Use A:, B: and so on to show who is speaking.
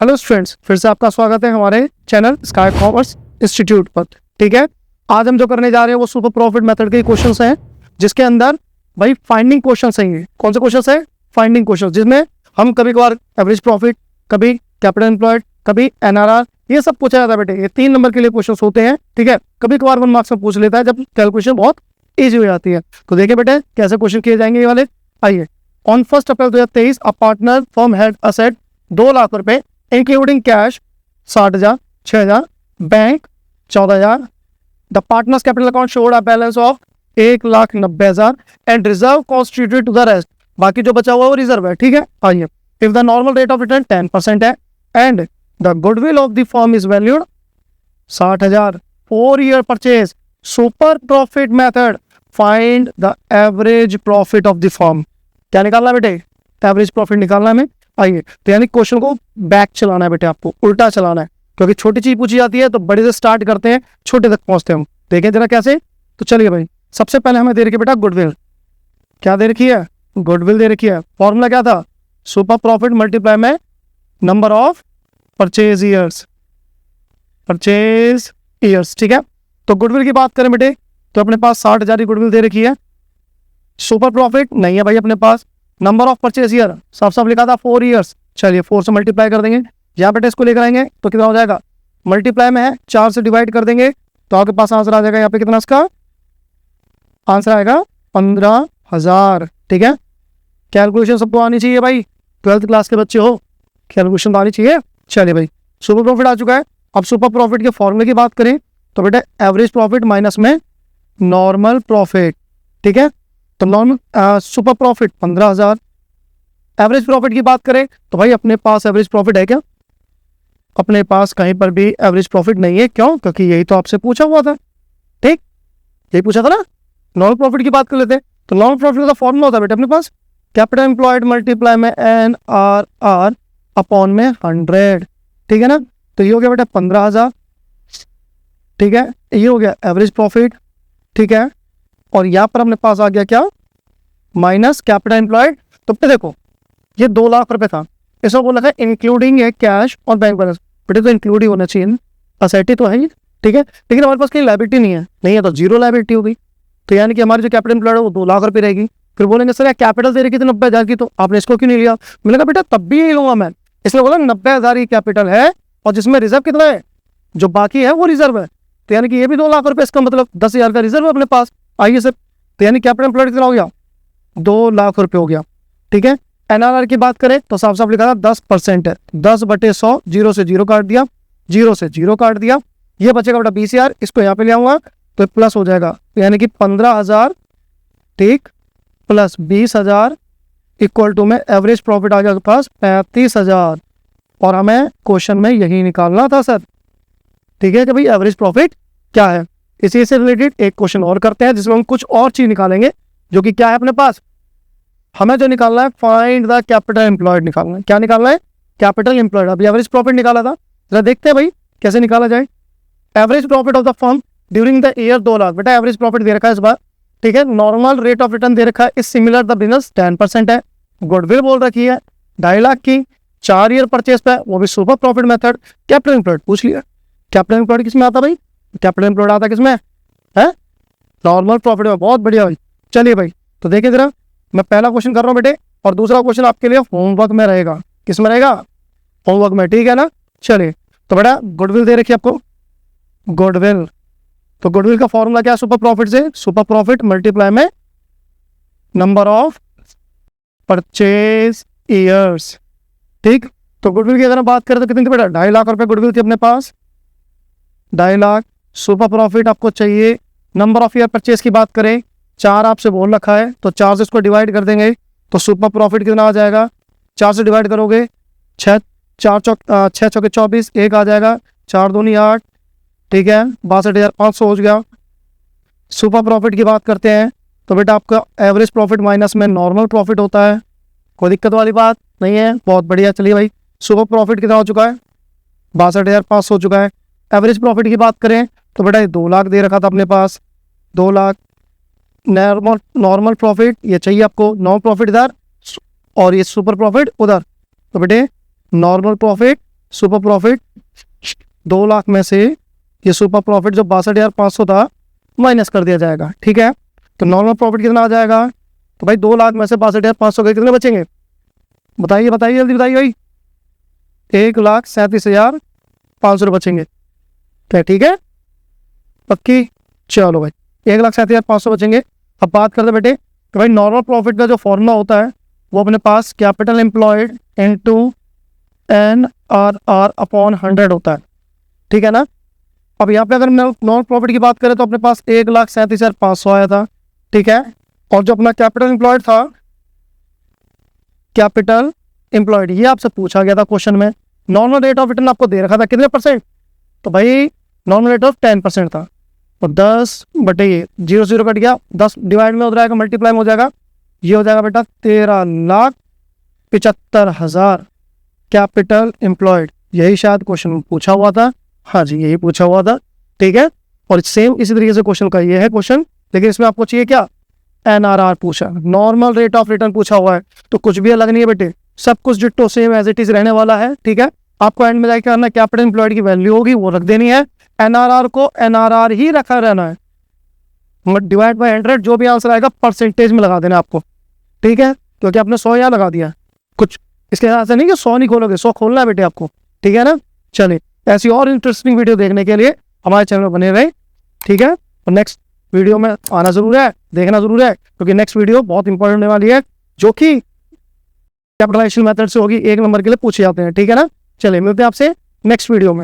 A: Hello students, फिर से आपका स्वागत है हमारे चैनल स्काई कॉमर्स इंस्टीट्यूट पर। ठीक है, आज हम जो करने जा रहे हैं वो सुपर प्रॉफिट मेथड के क्वेश्चंस हैं, जिसके अंदर भाई फाइंडिंग क्वेश्चंस हैं। कौन से क्वेश्चंस हैं? फाइंडिंग क्वेश्चंस, जिसमें हम कभी कभार एवरेज प्रॉफिट, कभी कैपिटल एम्प्लॉयड, कभी एनआरआर, ये सब पूछा जाता है बेटे। ये 3 नंबर के लिए क्वेश्चंस होते हैं। ठीक है, कभी कभार 1 मार्क्स में पूछ लेता है जब कैलकुलेशन बहुत ईजी हो जाती है। तो देखिए बेटे कैसे क्वेश्चन किए जाएंगे ये वाले। आइए, on 1 April 2023 a partner firm had asset 2 lakh रुपए including cash 60,000, 6,000, bank 14,000। The partners capital account showed a balance of 1,90,000 and reserve constituted to the rest. बाकी जो बचा हुआ वो रिजर्व है। ठीक है, आइए, if the normal rate of return 10% है and the goodwill of the firm is valued 60,000, 4 year purchase, super profit method, find the average profit of the firm. क्या निकालना है बेटे? एवरेज प्रॉफिट निकालना है हमें। आइए, तो यानी क्वेश्चन को बैक चलाना है बेटे, आपको उल्टा चलाना है, क्योंकि छोटी चीज पूछी जाती है तो बड़े से स्टार्ट करते हैं, छोटे तक पहुंचते हैं हम। देखें जरा कैसे। तो चलिए भाई, सबसे पहले हमें दे रखी है बेटा गुडविल। क्या दे रखी है? गुडविल दे रखी है। फॉर्मूला क्या था? सुपर प्रॉफिट मल्टीप्लाई में number of purchase years, purchase years. ठीक है, तो गुडविल की बात करें बेटे तो अपने पास 60,000 की गुडविल दे रखी है। सुपर प्रॉफिट नहीं है भाई अपने पास। नंबर ऑफ परचेज ईयर साफ साफ लिखा था 4 ईयर्स। चलिए 4 से मल्टीप्लाई कर देंगे, यहाँ बेटे इसको लेकर आएंगे तो कितना हो जाएगा? मल्टीप्लाई में है, 4 से डिवाइड कर देंगे तो आपके पास आंसर आ जाएगा। यहाँ पे कितना इसका आंसर आएगा? 15,000। ठीक है, कैलकुलेशन सबको आनी चाहिए भाई, 12th क्लास के बच्चे हो, कैलकुलेशन तो आनी चाहिए। चलिए भाई, सुपर प्रॉफिट आ चुका है। अब सुपर प्रॉफिट के फॉर्मूले की बात करें तो बेटा एवरेज प्रॉफिट माइनस में नॉर्मल प्रॉफिट। ठीक है, तो normal super profit 15,000। Average profit की बात करें तो भाई अपने पास एवरेज प्रॉफिट है क्या? अपने पास कहीं पर भी एवरेज प्रॉफिट नहीं है। क्यों? क्योंकि यही तो आपसे पूछा हुआ था। ठीक, यही पूछा था ना। नॉर्मल प्रॉफिट की बात कर लेते हैं तो नॉर्मल प्रॉफिट का फॉर्मूला होता है बेटा अपने पास कैपिटल एम्प्लॉयड मल्टीप्लाई में NRR अपॉन में 100। ठीक है ना, तो ये हो गया बेटा 15,000। ठीक है, ये हो गया एवरेज प्रॉफिट। ठीक है, और यहाँ पर अपने पास आ गया क्या? Minus capital employed. तो देखो ये 2 लाख रुपए था, इसमें बोला था इंक्लूडिंग ए कैश और बैंक बैलेंस। बेटे तो इंक्लूड ही होना चाहिए ना, असेट ही तो है ये। ठीक है, लेकिन हमारे पास कहीं लायबिलिटी नहीं है तो जीरो लायबिलिटी होगी। तो यानी कि हमारी जो कैपिटल एम्प्लॉयड है वो 2 लाख रुपए रहेगी। फिर बोलेंगे सर यार कैपिटल दे रही थी 90,000 की, तो आपने इसको क्यों नहीं लिया? मैंने कहा बेटा तब भी यही लूंगा मैं, इसलिए बोला 90,000 की कैपिटल है और जिसमें रिजर्व कितना है? जो बाकी है वो रिजर्व है। तो यानी कि ये भी 2 लाख रुपए, इसका मतलब 10,000 का रिजर्व है अपने पास। आइए सर, तो यानी कैपिटल एम्प्लॉयड कितना हो गया? 2 लाख रुपए हो गया। ठीक है, एनआरआर की बात करें तो साफ साफ लिखा था 10% है, 10/100, 0 से 0 काट दिया, 0 से 0 काट दिया। ये बचेगा बेटा 20,000, इसको यहाँ पे ले आऊंगा तो प्लस हो जाएगा, यानी कि 15,000 ठीक प्लस 20,000 इक्वल टू में एवरेज प्रॉफिट आ गया आपके पास 35,000। और हमें क्वेश्चन में यही निकालना था सर। ठीक है कि भाई एवरेज प्रॉफिट क्या है। इसी से रिलेटेड एक क्वेश्चन और करते हैं जिसमें हम कुछ और चीज निकालेंगे, जो कि क्या है अपने पास? हमें जो निकालना है फाइंड द कैपिटल एम्प्लॉयड निकालना है। क्या निकालना है? Capital employed. अभी एवरेज प्रॉफिट निकाला था, जरा देखते हैं भाई कैसे निकाला जाए। Average profit of the firm during the year 2 lakh. बेटा एवरेज प्रॉफिट दे रखा है इस बार। ठीक है, नॉर्मल रेट ऑफ रिटर्न दे रखा है, इस सिमिलर द बिजनेस 10% है। गुडविल बोल रखी है 2.5 लाख की, 4 ईयर परचेज पे, वो भी super profit method. Capital employed पूछ लिया। कैपिटल एम्प्लॉयड किसमें आता भाई? कैपिटल एम्प्लॉयड आता किसमें है? नॉर्मल प्रॉफिट में। बहुत बढ़िया भाई। चलिए भाई, तो देखिए जरा, मैं पहला क्वेश्चन कर रहा हूँ बेटे और दूसरा क्वेश्चन आपके लिए होमवर्क में रहेगा। किस में रहेगा? होमवर्क में। ठीक है ना, चलिए तो बेटा गुडविल दे रखी है आपको, गुडविल। तो गुडविल का फॉर्मूला क्या है सुपर प्रॉफिट से? सुपर प्रॉफिट मल्टीप्लाई में नंबर ऑफ परचेज ईयर्स। ठीक, तो गुडविल की अगर हम बात करें तो कितनी थी बेटा? 2.5 लाख रुपए गुडविल थी अपने पास, 2.5 लाख। सुपर प्रॉफिट आपको चाहिए। नंबर ऑफ ईयर परचेज की बात करें 4 आपसे बोल रखा है, तो 4 से इसको डिवाइड कर देंगे तो सुपर प्रॉफिट कितना आ जाएगा? 4 से डिवाइड करोगे 6 चौके 24, 1 आ जाएगा, 4 दूनी 8। ठीक है, 62,500 हो गया। सुपर प्रॉफिट की बात करते हैं तो बेटा आपका एवरेज प्रॉफिट माइनस में नॉर्मल प्रॉफिट होता है, कोई दिक्कत वाली बात नहीं है। बहुत बढ़िया। चलिए भाई, सुपर प्रॉफिट कितना हो चुका है? 62,500 हो चुका है। एवरेज प्रॉफिट की बात करें तो बेटा ये 2 लाख दे रखा था अपने पास, 2 लाख। नॉर्मल प्रॉफिट ये चाहिए आपको, नॉर्मल प्रॉफिट इधर और ये सुपर प्रॉफिट उधर। तो बेटे normal profit super profit 2 lakh में से ये सुपर प्रॉफिट जो 62,500 था माइनस कर दिया जाएगा, ठीक है। तो नॉर्मल प्रॉफिट कितना आ जाएगा, तो भाई 2 लाख में से 62,500 के कितने बचेंगे, बताइए बताइए जल्दी बताइए भाई, 1,37,500 बचेंगे, क्या ठीक है पक्की। चलो भाई 1,37,500 बचेंगे। अब बात करते बेटे कि भाई नॉर्मल प्रॉफिट का जो फॉर्मूला होता है वो अपने पास capital employed into NRR upon 100 होता है, ठीक है ना। अब यहाँ पे अगर नॉर्मल प्रॉफिट की बात करें तो अपने पास 1,37,500 आया था, ठीक है। और जो अपना कैपिटल एम्प्लॉयड था, कैपिटल एम्प्लॉयड ये आपसे पूछा गया था क्वेश्चन में। नॉर्मल रेट ऑफ रिटर्न आपको दे रखा था कितने परसेंट, तो भाई नॉर्मल रेट ऑफ 10% था। तो 10 बटे ये 0 कट गया, 10 डिवाइड में हो जाएगा, मल्टीप्लाई में हो जाएगा, ये हो जाएगा बेटा 13,75,000 कैपिटल एम्प्लॉयड। यही शायद क्वेश्चन पूछा हुआ था, हाँ जी यही पूछा हुआ था, ठीक है। और सेम इसी तरीके से क्वेश्चन का ये है क्वेश्चन, लेकिन इसमें आपको चाहिए क्या, NRR पूछा, नॉर्मल रेट ऑफ रिटर्न पूछा हुआ है। तो कुछ भी अलग नहीं है बेटे, सब कुछ ditto same as it is रहने वाला है, ठीक है। आपको एंड में जाकर करना, कैपिटल एम्प्लॉयड की वैल्यू होगी वो रख देनी है, NRR को NRR ही रखा रहना है, डिवाइड बाय 100 जो भी आंसर आएगा परसेंटेज में लगा देना आपको, ठीक है। क्योंकि आपने 100 यहाँ लगा दिया, कुछ इसके हिसाब से नहीं कि 100 नहीं खोलोगे, 100 खोलना है बेटे आपको, ठीक है ना। चलिए ऐसी और इंटरेस्टिंग वीडियो देखने के लिए हमारे चैनल में बने रहे, ठीक है। और नेक्स्ट वीडियो में आना जरूर है, देखना जरूर है, क्योंकि नेक्स्ट वीडियो बहुत इंपॉर्टेंट होने वाली है, जो कि कैपिटलाइजेशन मेथड से होगी, 1 नंबर के लिए पूछे जाते हैं, ठीक है ना। चलिए मिलते हैं आपसे नेक्स्ट वीडियो में।